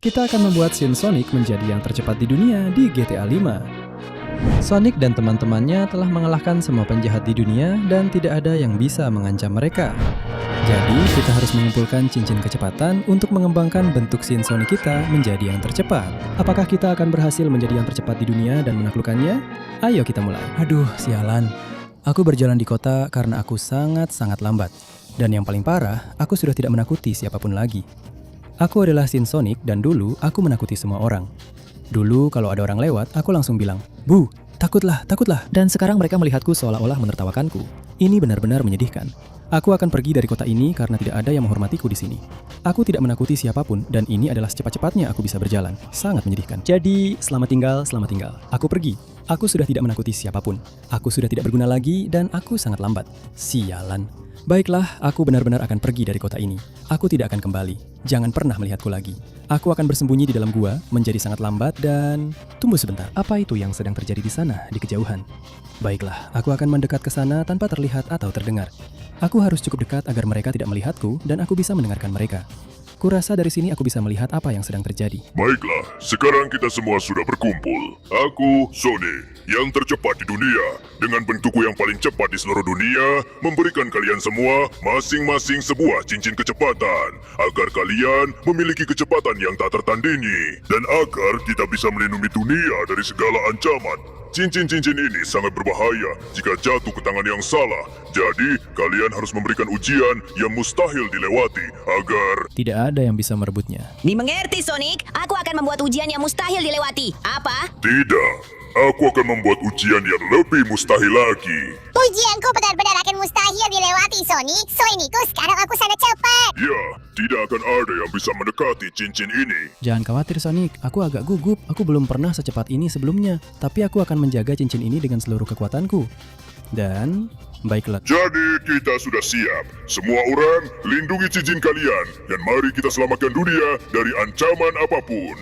Kita akan membuat scene Sonic menjadi yang tercepat di dunia di GTA 5. Sonic dan teman-temannya telah mengalahkan semua penjahat di dunia dan tidak ada yang bisa mengancam mereka. Jadi, kita harus mengumpulkan cincin kecepatan untuk mengembangkan bentuk scene Sonic kita menjadi yang tercepat. Apakah kita akan berhasil menjadi yang tercepat di dunia dan menaklukkannya? Ayo kita mulai. Aduh, sialan. Aku berjalan di kota karena aku sangat-sangat lambat. Dan yang paling parah, aku sudah tidak menakuti siapapun lagi. Aku adalah Scene Sonic dan dulu aku menakuti semua orang. Dulu kalau ada orang lewat, aku langsung bilang, "Bu, takutlah, takutlah." Dan sekarang mereka melihatku seolah-olah menertawakanku. Ini benar-benar menyedihkan. Aku akan pergi dari kota ini karena tidak ada yang menghormatiku di sini. Aku tidak menakuti siapapun dan ini adalah secepat-cepatnya aku bisa berjalan. Sangat menyedihkan. Jadi, selamat tinggal, selamat tinggal. Aku pergi. Aku sudah tidak menakuti siapapun. Aku sudah tidak berguna lagi dan aku sangat lambat. Sialan. Baiklah, aku benar-benar akan pergi dari kota ini. Aku tidak akan kembali. Jangan pernah melihatku lagi. Aku akan bersembunyi di dalam gua, menjadi sangat lambat dan... Tunggu sebentar, apa itu yang sedang terjadi di sana, di kejauhan? Baiklah, aku akan mendekat ke sana tanpa terlihat atau terdengar. Aku harus cukup dekat agar mereka tidak melihatku dan aku bisa mendengarkan mereka. Kurasa dari sini aku bisa melihat apa yang sedang terjadi. Baiklah, sekarang kita semua sudah berkumpul. Aku, Sonic, yang tercepat di dunia, dengan bentukku yang paling cepat di seluruh dunia, memberikan kalian semua masing-masing sebuah cincin kecepatan, agar kalian memiliki kecepatan yang tak tertandingi, dan agar kita bisa melindungi dunia dari segala ancaman. Cincin-cincin ini sangat berbahaya jika jatuh ke tangan yang salah. Jadi, kalian harus memberikan ujian yang mustahil dilewati agar... Tidak ada yang bisa merebutnya. Dimengerti, Sonic. Aku akan membuat ujian yang mustahil dilewati. Apa? Tidak, aku akan membuat ujian yang lebih mustahil lagi. Ujianku benar-benar akan mustahil dilewati, Sonic. Soiniku, sekarang aku sangat cepat. Ya, tidak akan ada yang bisa mendekati cincin ini. Jangan khawatir Sonic, aku agak gugup. Aku belum pernah secepat ini sebelumnya. Tapi aku akan menjaga cincin ini dengan seluruh kekuatanku. Dan... baiklah. Jadi kita sudah siap. Semua orang, lindungi cincin kalian. Dan mari kita selamatkan dunia dari ancaman apapun.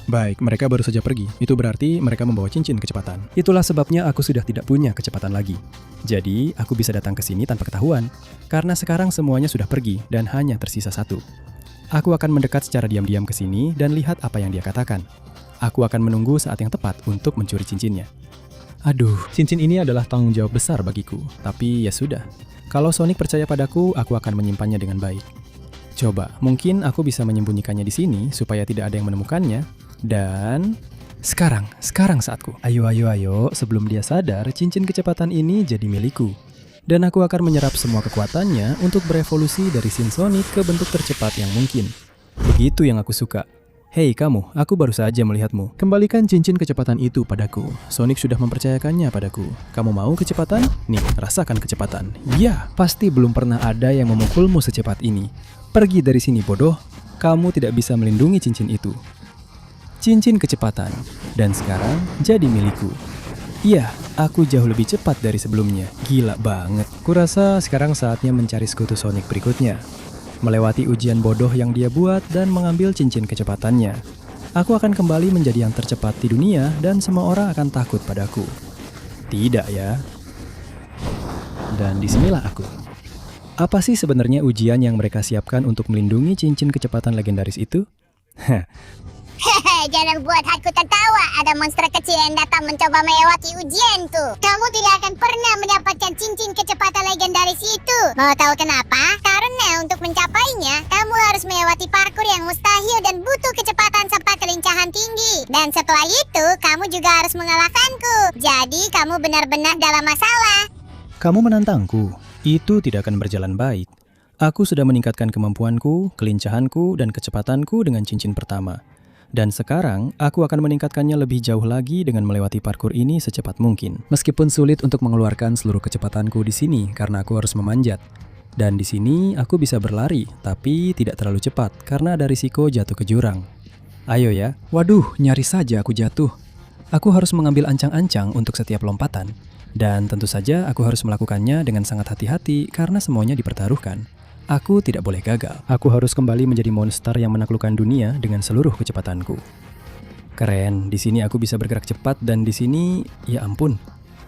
Baik, mereka baru saja pergi. Itu berarti mereka membawa cincin kecepatan. Itulah sebabnya aku sudah tidak punya kecepatan lagi. Jadi, aku bisa datang ke sini tanpa ketahuan. Karena sekarang semuanya sudah pergi dan hanya tersisa satu. Aku akan mendekat secara diam-diam ke sini dan lihat apa yang dia katakan. Aku akan menunggu saat yang tepat untuk mencuri cincinnya. Aduh, cincin ini adalah tanggung jawab besar bagiku. Tapi ya sudah. Kalau Sonic percaya padaku, aku akan menyimpannya dengan baik. Coba, mungkin aku bisa menyembunyikannya di sini supaya tidak ada yang menemukannya. Dan sekarang saatku. Ayo, sebelum dia sadar, cincin kecepatan ini jadi milikku. Dan aku akan menyerap semua kekuatannya untuk berevolusi dari Scene Sonic ke bentuk tercepat yang mungkin. Begitu yang aku suka. Hei kamu, aku baru saja melihatmu. Kembalikan cincin kecepatan itu padaku. Sonic sudah mempercayakannya padaku. Kamu mau kecepatan? Nih, rasakan kecepatan. Ya, pasti belum pernah ada yang memukulmu secepat ini. Pergi dari sini bodoh. Kamu tidak bisa melindungi cincin itu. Cincin kecepatan, dan sekarang jadi milikku. Iya, aku jauh lebih cepat dari sebelumnya. Gila banget. Kurasa sekarang saatnya mencari sekutu Sonic berikutnya. Melewati ujian bodoh yang dia buat dan mengambil cincin kecepatannya. Aku akan kembali menjadi yang tercepat di dunia dan semua orang akan takut padaku. Tidak ya. Dan disinilah aku. Apa sih sebenarnya ujian yang mereka siapkan untuk melindungi cincin kecepatan legendaris itu? Hehe, jangan buat aku tertawa. Ada monster kecil yang datang mencoba melewati ujianku. Kamu tidak akan pernah mendapatkan cincin kecepatan legendaris itu. Mau tahu kenapa? Karena untuk mencapainya, kamu harus melewati parkur yang mustahil dan butuh kecepatan serta kelincahan tinggi. Dan setelah itu, kamu juga harus mengalahkanku. Jadi, kamu benar-benar dalam masalah. Kamu menantangku. Itu tidak akan berjalan baik. Aku sudah meningkatkan kemampuanku, kelincahanku, dan kecepatanku dengan cincin pertama. Dan sekarang, aku akan meningkatkannya lebih jauh lagi dengan melewati parkur ini secepat mungkin. Meskipun sulit untuk mengeluarkan seluruh kecepatanku di sini karena aku harus memanjat. Dan di sini aku bisa berlari, tapi tidak terlalu cepat karena ada risiko jatuh ke jurang. Ayo ya. Waduh, nyaris saja aku jatuh. Aku harus mengambil ancang-ancang untuk setiap lompatan. Dan tentu saja aku harus melakukannya dengan sangat hati-hati karena semuanya dipertaruhkan. Aku tidak boleh gagal. Aku harus kembali menjadi monster yang menaklukkan dunia dengan seluruh kecepatanku. Keren, di sini aku bisa bergerak cepat dan di sini, ya ampun.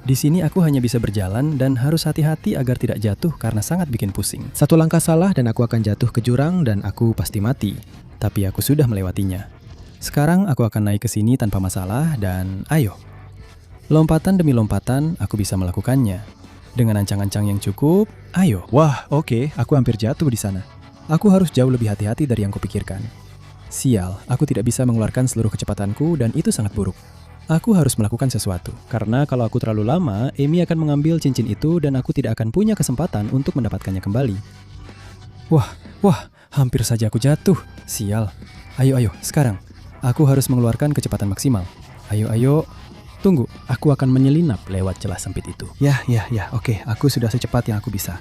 Di sini aku hanya bisa berjalan dan harus hati-hati agar tidak jatuh karena sangat bikin pusing. Satu langkah salah dan aku akan jatuh ke jurang dan aku pasti mati. Tapi aku sudah melewatinya. Sekarang aku akan naik ke sini tanpa masalah dan ayo. Lompatan demi lompatan aku bisa melakukannya. Dengan ancang-ancang yang cukup, ayo. Wah, oke, aku hampir jatuh di sana. Aku harus jauh lebih hati-hati dari yang kupikirkan. Sial, aku tidak bisa mengeluarkan seluruh kecepatanku dan itu sangat buruk. Aku harus melakukan sesuatu, karena kalau aku terlalu lama, Amy akan mengambil cincin itu dan aku tidak akan punya kesempatan untuk mendapatkannya kembali. Wah, hampir saja aku jatuh. Sial. Ayo, sekarang. Aku harus mengeluarkan kecepatan maksimal. Ayo. Tunggu, aku akan menyelinap lewat celah sempit itu. Ya, oke, aku sudah secepat yang aku bisa.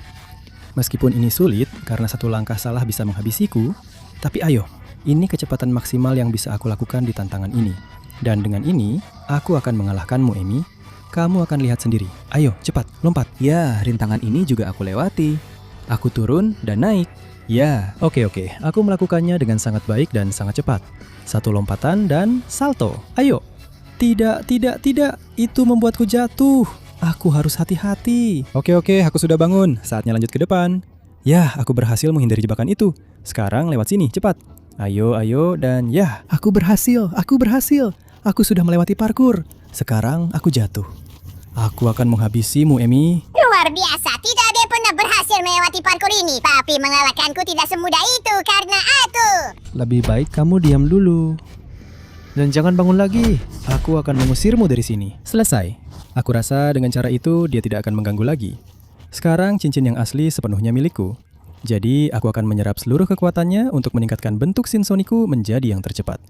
Meskipun ini sulit, karena satu langkah salah bisa menghabisiku, tapi ayo, ini kecepatan maksimal yang bisa aku lakukan di tantangan ini. Dan dengan ini, aku akan mengalahkanmu, Amy. Kamu akan lihat sendiri. Ayo, cepat, lompat. Ya, rintangan ini juga aku lewati. Aku turun dan naik. Ya, oke. Aku melakukannya dengan sangat baik dan sangat cepat. Satu lompatan dan salto. Ayo. Tidak. Itu membuatku jatuh. Aku harus hati-hati. Oke, aku sudah bangun. Saatnya lanjut ke depan. Ya, aku berhasil menghindari jebakan itu. Sekarang lewat sini, cepat. Ayo, dan ya, aku berhasil. Aku sudah melewati parkur. Sekarang aku jatuh. Aku akan menghabisimu, Amy. Luar biasa, tidak ada yang pernah berhasil melewati parkur ini. Tapi mengalahkanku tidak semudah itu karena aku. Lebih baik kamu diam dulu. Dan jangan bangun lagi. Aku akan mengusirmu dari sini. Selesai. Aku rasa dengan cara itu dia tidak akan mengganggu lagi. Sekarang cincin yang asli sepenuhnya milikku. Jadi aku akan menyerap seluruh kekuatannya untuk meningkatkan bentuk Shinsoniku menjadi yang tercepat.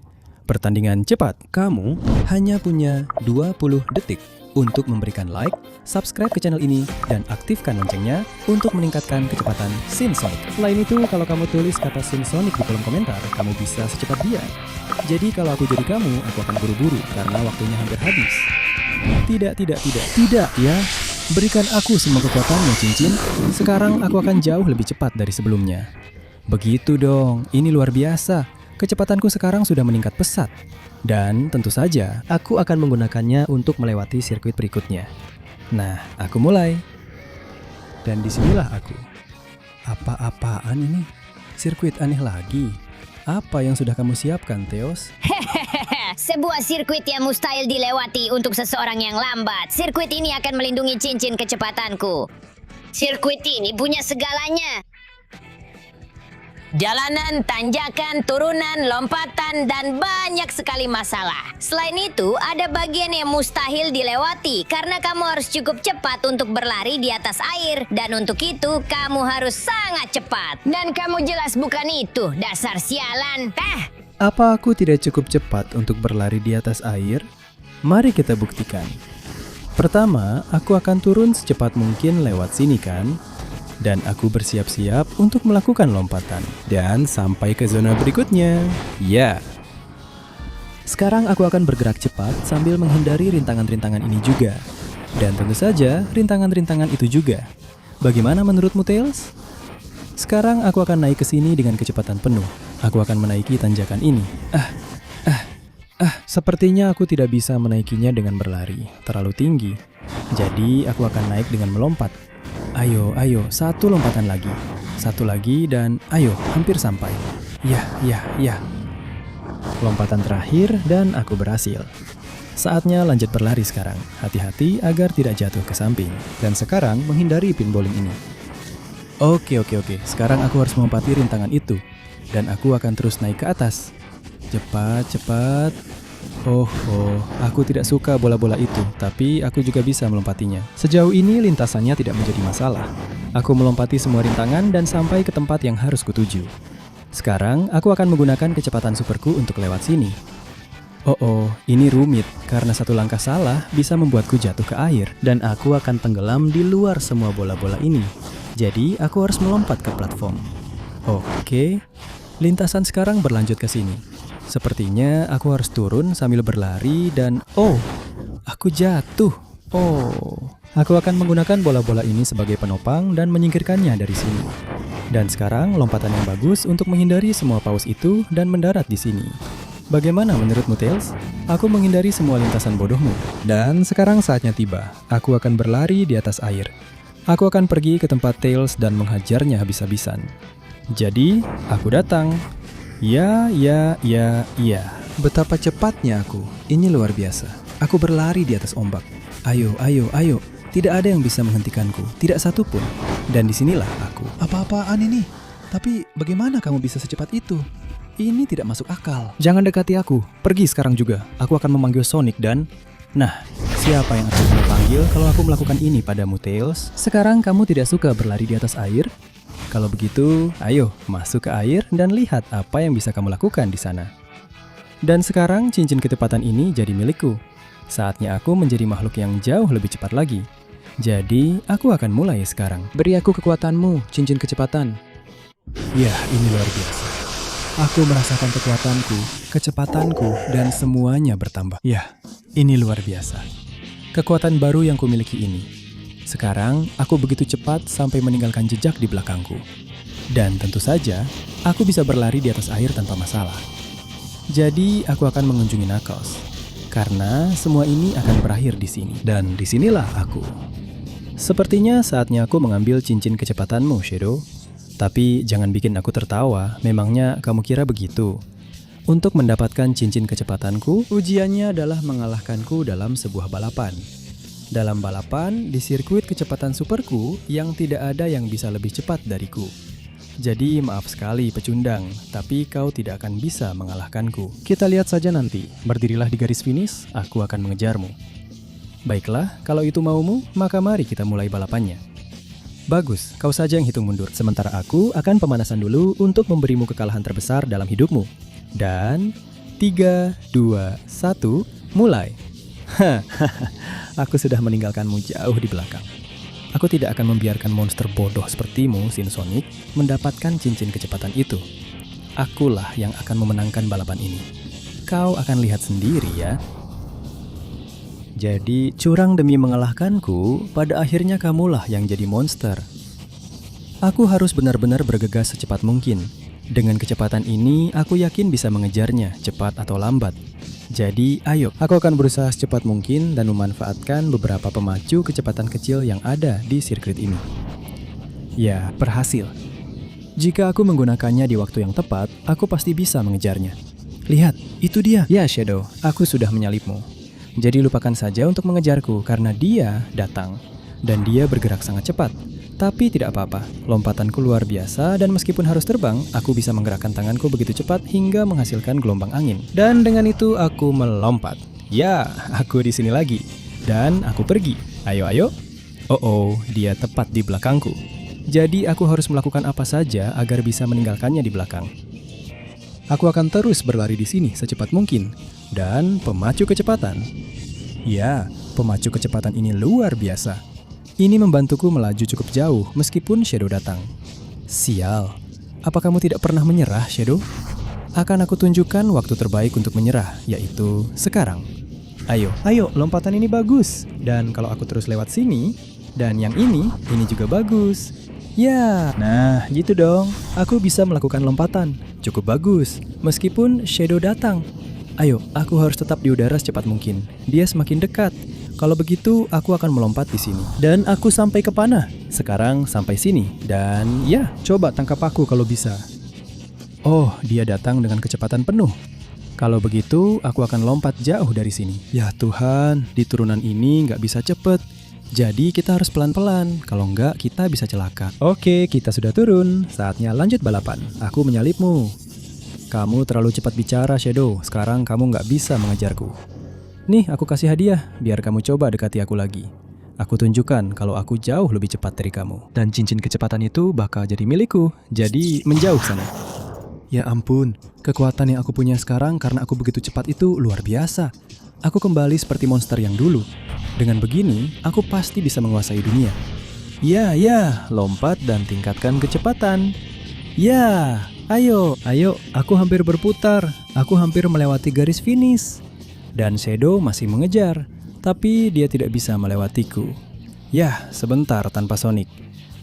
Pertandingan cepat. Kamu hanya punya 20 detik untuk memberikan like, subscribe ke channel ini, dan aktifkan loncengnya untuk meningkatkan kecepatan Shinsonic. Selain itu, kalau kamu tulis kata Shinsonic di kolom komentar, kamu bisa secepat dia. Jadi kalau aku jadi kamu, aku akan buru-buru karena waktunya hampir habis. Tidak ya. Berikan aku semua kekuatanmu, cincin. Sekarang aku akan jauh lebih cepat dari sebelumnya. Begitu dong, ini luar biasa. Kecepatanku sekarang sudah meningkat pesat. Dan tentu saja, aku akan menggunakannya untuk melewati sirkuit berikutnya. Nah, aku mulai. Dan disinilah aku. Apa-apaan ini? Sirkuit aneh lagi. Apa yang sudah kamu siapkan, Theos? Sebuah sirkuit yang mustahil dilewati untuk seseorang yang lambat. Sirkuit ini akan melindungi cincin kecepatanku. Sirkuit ini punya segalanya. Jalanan, tanjakan, turunan, lompatan, dan banyak sekali masalah. Selain itu, ada bagian yang mustahil dilewati karena kamu harus cukup cepat untuk berlari di atas air. Dan untuk itu, kamu harus sangat cepat. Dan kamu jelas bukan itu, dasar sialan. Apa aku tidak cukup cepat untuk berlari di atas air? Mari kita buktikan. Pertama, aku akan turun secepat mungkin lewat sini kan? Dan aku bersiap-siap untuk melakukan lompatan. Dan sampai ke zona berikutnya. Ya. Sekarang aku akan bergerak cepat sambil menghindari rintangan-rintangan ini juga. Dan tentu saja, rintangan-rintangan itu juga. Bagaimana menurutmu, Tails? Sekarang aku akan naik ke sini dengan kecepatan penuh. Aku akan menaiki tanjakan ini. Sepertinya aku tidak bisa menaikinya dengan berlari. Terlalu tinggi. Jadi, aku akan naik dengan melompat. Ayo, satu lompatan lagi. Satu lagi dan ayo, hampir sampai. Ya. Lompatan terakhir dan aku berhasil. Saatnya lanjut berlari sekarang. Hati-hati agar tidak jatuh ke samping. Dan sekarang menghindari pin bowling ini. Oke. Sekarang aku harus melompati rintangan itu. Dan aku akan terus naik ke atas. Cepat. Aku tidak suka bola-bola itu, tapi aku juga bisa melompatinya. Sejauh ini lintasannya tidak menjadi masalah. Aku melompati semua rintangan dan sampai ke tempat yang harus kutuju. Sekarang, aku akan menggunakan kecepatan superku untuk lewat sini. Ini rumit, karena satu langkah salah bisa membuatku jatuh ke air, dan aku akan tenggelam di luar semua bola-bola ini. Jadi, aku harus melompat ke platform. Oke, lintasan sekarang berlanjut ke sini. Sepertinya aku harus turun sambil berlari dan aku jatuh. Aku akan menggunakan bola-bola ini sebagai penopang dan menyingkirkannya dari sini. Dan sekarang lompatan yang bagus untuk menghindari semua paus itu dan mendarat di sini. Bagaimana menurutmu, Tails? Aku menghindari semua lintasan bodohmu. Dan sekarang saatnya tiba. Aku akan berlari di atas air. Aku akan pergi ke tempat Tails dan menghajarnya habis-habisan. Jadi, aku datang. Ya. Betapa cepatnya aku. Ini luar biasa. Aku berlari di atas ombak. Ayo, ayo, ayo. Tidak ada yang bisa menghentikanku. Tidak satu pun. Dan disinilah aku. Apa-apaan ini? Tapi bagaimana kamu bisa secepat itu? Ini tidak masuk akal. Jangan dekati aku. Pergi sekarang juga. Aku akan memanggil Sonic dan... Nah, siapa yang akan kamu panggil kalau aku melakukan ini padamu, Tails? Sekarang kamu tidak suka berlari di atas air? Kalau begitu, ayo masuk ke air dan lihat apa yang bisa kamu lakukan di sana. Dan sekarang cincin kecepatan ini jadi milikku. Saatnya aku menjadi makhluk yang jauh lebih cepat lagi. Jadi, aku akan mulai sekarang. Beri aku kekuatanmu, cincin kecepatan. Ya, ini luar biasa. Aku merasakan kekuatanku, kecepatanku, dan semuanya bertambah. Ya, ini luar biasa. Kekuatan baru yang kumiliki ini. Sekarang, aku begitu cepat sampai meninggalkan jejak di belakangku. Dan tentu saja, aku bisa berlari di atas air tanpa masalah. Jadi, aku akan mengunjungi Knuckles. Karena semua ini akan berakhir di sini. Dan disinilah aku. Sepertinya saatnya aku mengambil cincin kecepatanmu, Shadow. Tapi jangan bikin aku tertawa, memangnya kamu kira begitu? Untuk mendapatkan cincin kecepatanku, ujiannya adalah mengalahkanku dalam sebuah balapan. Dalam balapan, di sirkuit kecepatan superku yang tidak ada yang bisa lebih cepat dariku. Jadi maaf sekali pecundang, tapi kau tidak akan bisa mengalahkanku. Kita lihat saja nanti, berdirilah di garis finish, aku akan mengejarmu. Baiklah, kalau itu maumu, maka mari kita mulai balapannya. Bagus, kau saja yang hitung mundur, sementara aku akan pemanasan dulu untuk memberimu kekalahan terbesar dalam hidupmu. Dan 3, 2, 1, mulai. Aku sudah meninggalkanmu jauh di belakang. Aku tidak akan membiarkan monster bodoh sepertimu, Sin Sonic, mendapatkan cincin kecepatan itu. Akulah yang akan memenangkan balapan ini. Kau akan lihat sendiri ya. Jadi, curang demi mengalahkanku, pada akhirnya kamulah yang jadi monster. Aku harus benar-benar bergegas secepat mungkin. Dengan kecepatan ini, aku yakin bisa mengejarnya, cepat atau lambat. Jadi, ayo, aku akan berusaha secepat mungkin dan memanfaatkan beberapa pemacu kecepatan kecil yang ada di sirkuit ini. Ya, berhasil. Jika aku menggunakannya di waktu yang tepat, aku pasti bisa mengejarnya. Lihat, itu dia. Ya, Shadow, aku sudah menyalipmu. Jadi lupakan saja untuk mengejarku karena dia datang. Dan dia bergerak sangat cepat. Tapi tidak apa-apa, lompatanku luar biasa dan meskipun harus terbang, aku bisa menggerakkan tanganku begitu cepat hingga menghasilkan gelombang angin. Dan dengan itu aku melompat. Ya, aku di sini lagi. Dan aku pergi. Ayo, ayo. Oh, dia tepat di belakangku. Jadi aku harus melakukan apa saja agar bisa meninggalkannya di belakang. Aku akan terus berlari di sini secepat mungkin. Dan pemacu kecepatan. Ya, pemacu kecepatan ini luar biasa. Ini membantuku melaju cukup jauh meskipun Shadow datang. Sial, apa kamu tidak pernah menyerah, Shadow? Akan aku tunjukkan waktu terbaik untuk menyerah, yaitu sekarang. Ayo, lompatan ini bagus. Dan kalau aku terus lewat sini, dan yang ini juga bagus. Ya, nah gitu dong. Aku bisa melakukan lompatan. Cukup bagus, meskipun Shadow datang. Ayo, aku harus tetap di udara secepat mungkin. Dia semakin dekat. Kalau begitu, aku akan melompat di sini. Dan aku sampai ke panah. Sekarang sampai sini. Dan ya, coba tangkap aku kalau bisa. Oh, dia datang dengan kecepatan penuh. Kalau begitu, aku akan lompat jauh dari sini. Ya Tuhan, di turunan ini nggak bisa cepet. Jadi kita harus pelan-pelan. Kalau nggak, kita bisa celaka. Oke, kita sudah turun. Saatnya lanjut balapan. Aku menyalipmu. Kamu terlalu cepat bicara, Shadow. Sekarang kamu nggak bisa mengejarku. Nih, aku kasih hadiah, biar kamu coba dekati aku lagi. Aku tunjukkan kalau aku jauh lebih cepat dari kamu. Dan cincin kecepatan itu bakal jadi milikku, jadi menjauh sana. Ya ampun, kekuatan yang aku punya sekarang karena aku begitu cepat itu luar biasa. Aku kembali seperti monster yang dulu. Dengan begini, aku pasti bisa menguasai dunia. Ya, lompat dan tingkatkan kecepatan. Ya, ayo, aku hampir berputar. Aku hampir melewati garis finish. Dan Shadow masih mengejar, tapi dia tidak bisa melewatiku. Yah, sebentar tanpa Sonic.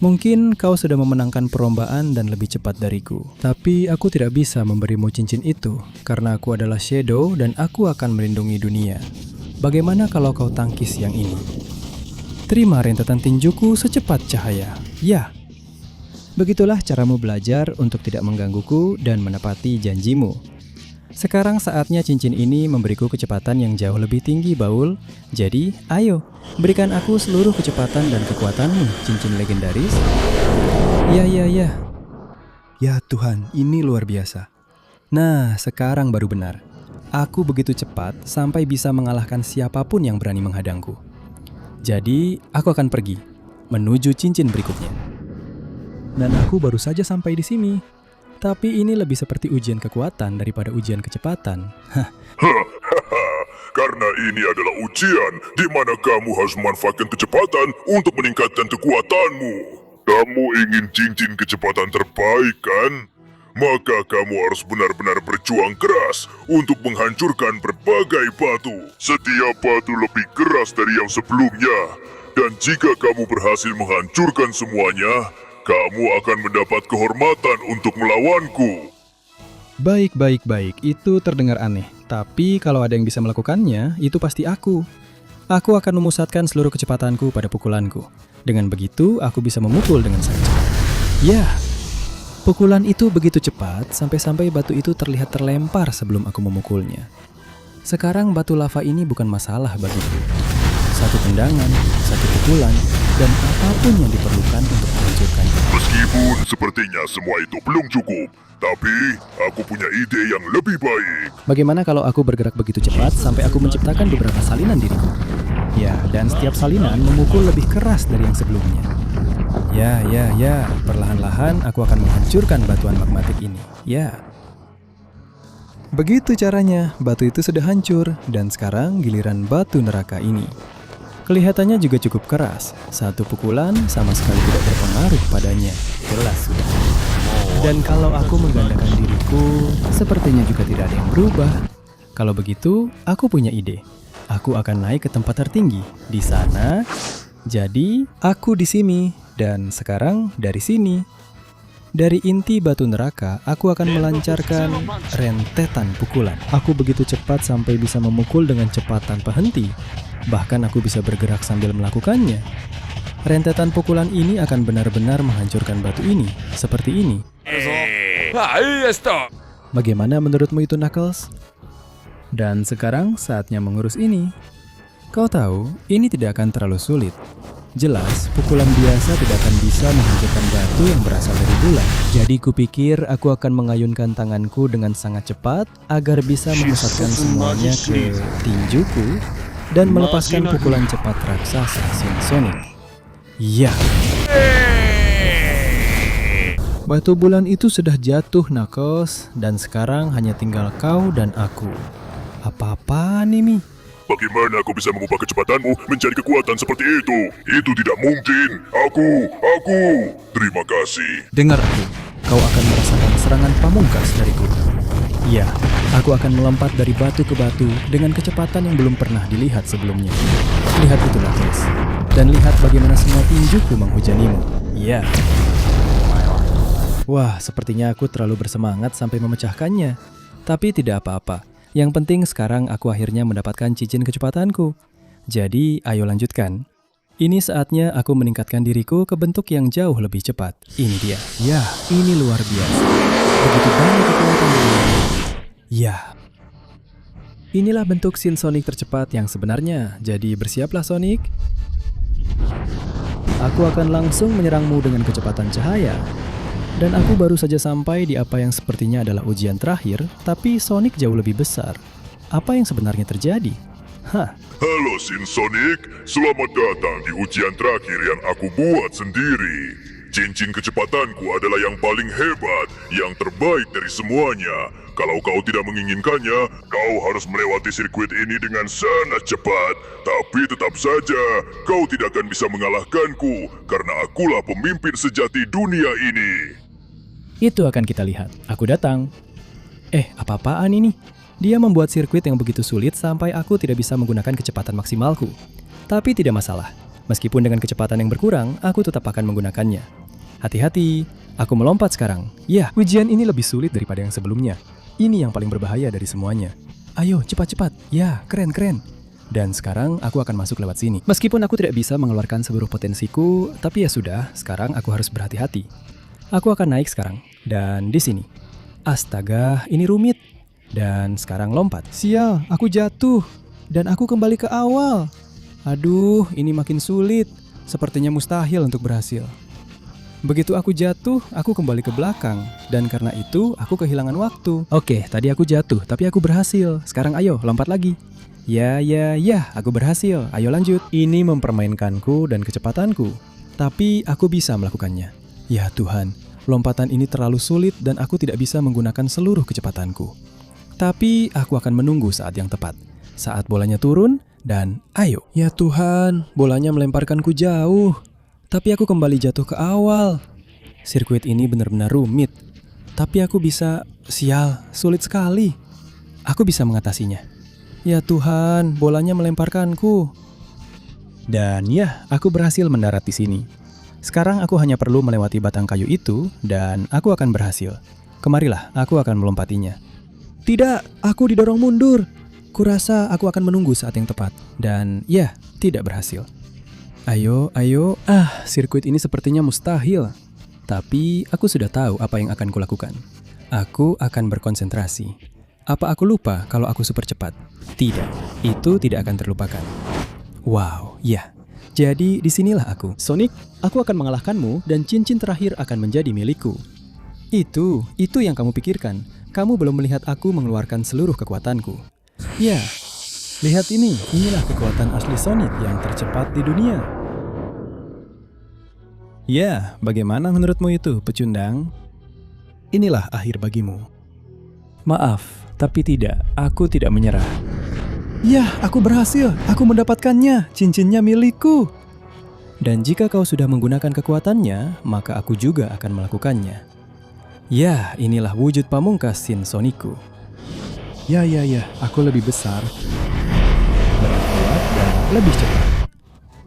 Mungkin kau sudah memenangkan perlombaan dan lebih cepat dariku. Tapi aku tidak bisa memberimu cincin itu, karena aku adalah Shadow dan aku akan melindungi dunia. Bagaimana kalau kau tangkis yang ini? Terima rentetan tinjuku secepat cahaya. Ya. Begitulah caramu belajar untuk tidak menggangguku dan menepati janjimu. Sekarang saatnya cincin ini memberiku kecepatan yang jauh lebih tinggi, Baul. Jadi, ayo, berikan aku seluruh kecepatan dan kekuatanmu, cincin legendaris. Ya. Ya Tuhan, ini luar biasa. Nah, sekarang baru benar. Aku begitu cepat sampai bisa mengalahkan siapapun yang berani menghadangku. Jadi, aku akan pergi menuju cincin berikutnya. Dan aku baru saja sampai di sini. Tapi ini lebih seperti ujian kekuatan daripada ujian kecepatan. Karena ini adalah ujian di mana kamu harus memanfaatkan kecepatan untuk meningkatkan kekuatanmu. Kamu ingin cincin kecepatan terbaik, kan? Maka kamu harus benar-benar berjuang keras untuk menghancurkan berbagai batu. Setiap batu lebih keras dari yang sebelumnya. Dan jika kamu berhasil menghancurkan semuanya, kamu akan mendapat kehormatan untuk melawanku. Baik. Itu terdengar aneh. Tapi kalau ada yang bisa melakukannya, itu pasti aku. Aku akan memusatkan seluruh kecepatanku pada pukulanku. Dengan begitu, aku bisa memukul dengan sangat cepat. Ya, pukulan itu begitu cepat, sampai-sampai batu itu terlihat terlempar sebelum aku memukulnya. Sekarang batu lava ini bukan masalah bagiku. Satu tendangan, satu pukulan, dan apapun yang diperlukan untuk menghancurkannya. Meskipun sepertinya semua itu belum cukup, tapi aku punya ide yang lebih baik. Bagaimana kalau aku bergerak begitu cepat sampai aku menciptakan beberapa salinan diriku? Ya, dan setiap salinan memukul lebih keras dari yang sebelumnya. Ya, perlahan-lahan aku akan menghancurkan batuan magmatik ini. Ya. Begitu caranya, batu itu sudah hancur, dan sekarang giliran batu neraka ini. Kelihatannya juga cukup keras. Satu pukulan sama sekali tidak berpengaruh padanya. Jelas sudah. Dan kalau aku menggandakan diriku, sepertinya juga tidak ada yang berubah. Kalau begitu, aku punya ide. Aku akan naik ke tempat tertinggi di sana. Jadi, aku di sini dan sekarang dari sini. Dari inti batu neraka, aku akan melancarkan rentetan pukulan. Aku begitu cepat sampai bisa memukul dengan cepat tanpa henti. Bahkan aku bisa bergerak sambil melakukannya. Rentetan pukulan ini akan benar-benar menghancurkan batu ini, seperti ini. Bagaimana menurutmu itu, Knuckles? Dan sekarang saatnya mengurus ini. Kau tahu, ini tidak akan terlalu sulit. Jelas, pukulan biasa tidak akan bisa menghancurkan batu yang berasal dari bulan. Jadi kupikir aku akan mengayunkan tanganku dengan sangat cepat agar bisa memusatkan semuanya ke tinjuku dan melepaskan pukulan cepat raksasa Sin Sonic. Ya. Batu bulan itu sudah jatuh, Knuckles, dan sekarang hanya tinggal kau dan aku. Apa-apaan ini? Bagaimana aku bisa mengubah kecepatanmu menjadi kekuatan seperti itu? Itu tidak mungkin. Aku. Terima kasih. Dengar aku, kau akan merasakan serangan pamungkas dariku. Ya, aku akan melompat dari batu ke batu dengan kecepatan yang belum pernah dilihat sebelumnya. Lihat itu, Knuckles. Dan lihat bagaimana semua tinjuku menghujanimu. Ya. Wah, sepertinya aku terlalu bersemangat sampai memecahkannya. Tapi tidak apa-apa. Yang penting sekarang aku akhirnya mendapatkan cincin kecepatanku. Jadi, ayo lanjutkan. Ini saatnya aku meningkatkan diriku ke bentuk yang jauh lebih cepat. Ini dia. Ya, ini luar biasa. Begitu banyak kekuatan di dunia ini. Ya. Inilah bentuk Sin Sonic tercepat yang sebenarnya. Jadi bersiaplah, Sonic. Aku akan langsung menyerangmu dengan kecepatan cahaya. Dan aku baru saja sampai di apa yang sepertinya adalah ujian terakhir, tapi Sonic jauh lebih besar. Apa yang sebenarnya terjadi? Halo Sin Sonic, selamat datang di ujian terakhir yang aku buat sendiri. Cincin kecepatanku adalah yang paling hebat, yang terbaik dari semuanya. Kalau kau tidak menginginkannya, kau harus melewati sirkuit ini dengan sangat cepat. Tapi tetap saja, kau tidak akan bisa mengalahkanku, karena akulah pemimpin sejati dunia ini. Itu akan kita lihat. Aku datang. Apa-apaan ini? Dia membuat sirkuit yang begitu sulit sampai aku tidak bisa menggunakan kecepatan maksimalku. Tapi tidak masalah. Meskipun dengan kecepatan yang berkurang, aku tetap akan menggunakannya. Hati-hati, aku melompat sekarang. Ya, ujian ini lebih sulit daripada yang sebelumnya. Ini yang paling berbahaya dari semuanya. Ayo, cepat-cepat. Ya, keren. Dan sekarang aku akan masuk lewat sini. Meskipun aku tidak bisa mengeluarkan seluruh potensiku, tapi ya sudah, sekarang aku harus berhati-hati. Aku akan naik sekarang, dan di sini. Astaga, ini rumit. Dan sekarang lompat. Sial, aku jatuh. Dan aku kembali ke awal. Aduh, ini makin sulit. Sepertinya mustahil untuk berhasil. Begitu aku jatuh, aku kembali ke belakang. Dan karena itu, aku kehilangan waktu. Oke, tadi aku jatuh, tapi aku berhasil. Sekarang ayo, lompat lagi. Ya, aku berhasil. Ayo lanjut. Ini mempermainkanku dan kecepatanku. Tapi aku bisa melakukannya. Ya Tuhan, lompatan ini terlalu sulit dan aku tidak bisa menggunakan seluruh kecepatanku. Tapi aku akan menunggu saat yang tepat. Saat bolanya turun, dan ayo. Ya Tuhan, bolanya melemparkanku jauh. Tapi aku kembali jatuh ke awal. Sirkuit ini benar-benar rumit. Tapi aku bisa, sial, sulit sekali. Aku bisa mengatasinya. Ya Tuhan, bolanya melemparkanku. Dan ya, aku berhasil mendarat di sini. Sekarang aku hanya perlu melewati batang kayu itu, dan aku akan berhasil. Kemarilah, aku akan melompatinya. Tidak, aku didorong mundur. Kurasa aku akan menunggu saat yang tepat. Dan ya, tidak berhasil. Ayo. Sirkuit ini sepertinya mustahil. Tapi aku sudah tahu apa yang akan kulakukan. Aku akan berkonsentrasi. Apa aku lupa kalau aku super cepat? Tidak, itu tidak akan terlupakan. Wow, ya. Jadi disinilah aku. Sonic, aku akan mengalahkanmu dan cincin terakhir akan menjadi milikku. Itu yang kamu pikirkan. Kamu belum melihat aku mengeluarkan seluruh kekuatanku. Ya, lihat ini. Inilah kekuatan asli Sonic yang tercepat di dunia. Ya, bagaimana menurutmu itu, pecundang? Inilah akhir bagimu. Maaf, tapi tidak. Aku tidak menyerah. Ya, aku berhasil. Aku mendapatkannya. Cincinnya milikku. Dan jika kau sudah menggunakan kekuatannya, maka aku juga akan melakukannya. Ya, inilah wujud pamungkas Sin Sonicku. Ya, aku lebih besar, lebih kuat, dan lebih cepat.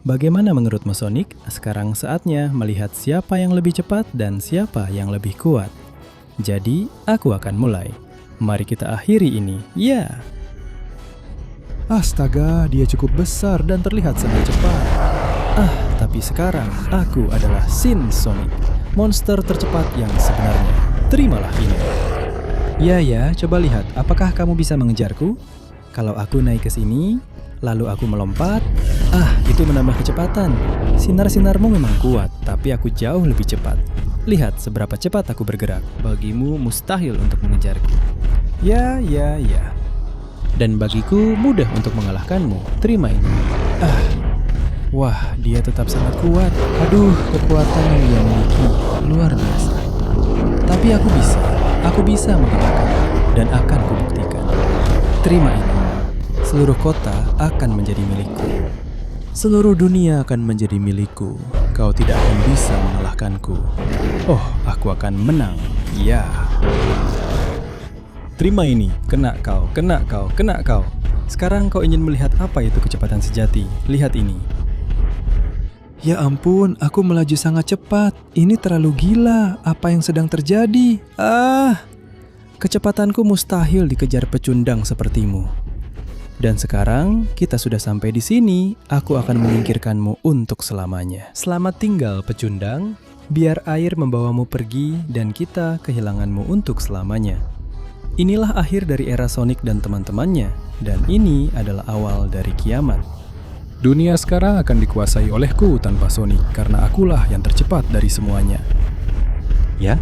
Bagaimana menurutmu Sonic? Sekarang saatnya melihat siapa yang lebih cepat dan siapa yang lebih kuat. Jadi, aku akan mulai. Mari kita akhiri ini. Ya. Astaga, dia cukup besar dan terlihat sangat cepat. Tapi sekarang aku adalah Sin Sonic, monster tercepat yang sebenarnya. Terimalah ini. Ya, coba lihat, apakah kamu bisa mengejarku? Kalau aku naik ke sini, lalu aku melompat, itu menambah kecepatan. Sinar-sinarmu memang kuat, tapi aku jauh lebih cepat. Lihat seberapa cepat aku bergerak. Bagimu mustahil untuk mengejarku. Ya. Dan bagiku mudah untuk mengalahkanmu. Terima ini. Wah, dia tetap sangat kuat. Aduh, kekuatan yang dia miliki luar biasa. Tapi aku bisa mengalahkannya dan akan kubuktikan. Terima ini. Seluruh kota akan menjadi milikku. Seluruh dunia akan menjadi milikku. Kau tidak akan bisa mengalahkanku. Oh, aku akan menang. Ya. Terima ini. Kena kau. Sekarang kau ingin melihat apa itu kecepatan sejati. Lihat ini. Ya ampun, aku melaju sangat cepat. Ini terlalu gila. Apa yang sedang terjadi? Kecepatanku mustahil dikejar pecundang sepertimu. Dan sekarang kita sudah sampai di sini. Aku akan menyingkirkanmu untuk selamanya. Selamat tinggal, pecundang. Biar air membawamu pergi dan kita kehilanganmu untuk selamanya. Inilah akhir dari era Sonic dan teman-temannya. Dan ini adalah awal dari kiamat. Dunia sekarang akan dikuasai olehku tanpa Sonic, karena akulah yang tercepat dari semuanya. Ya?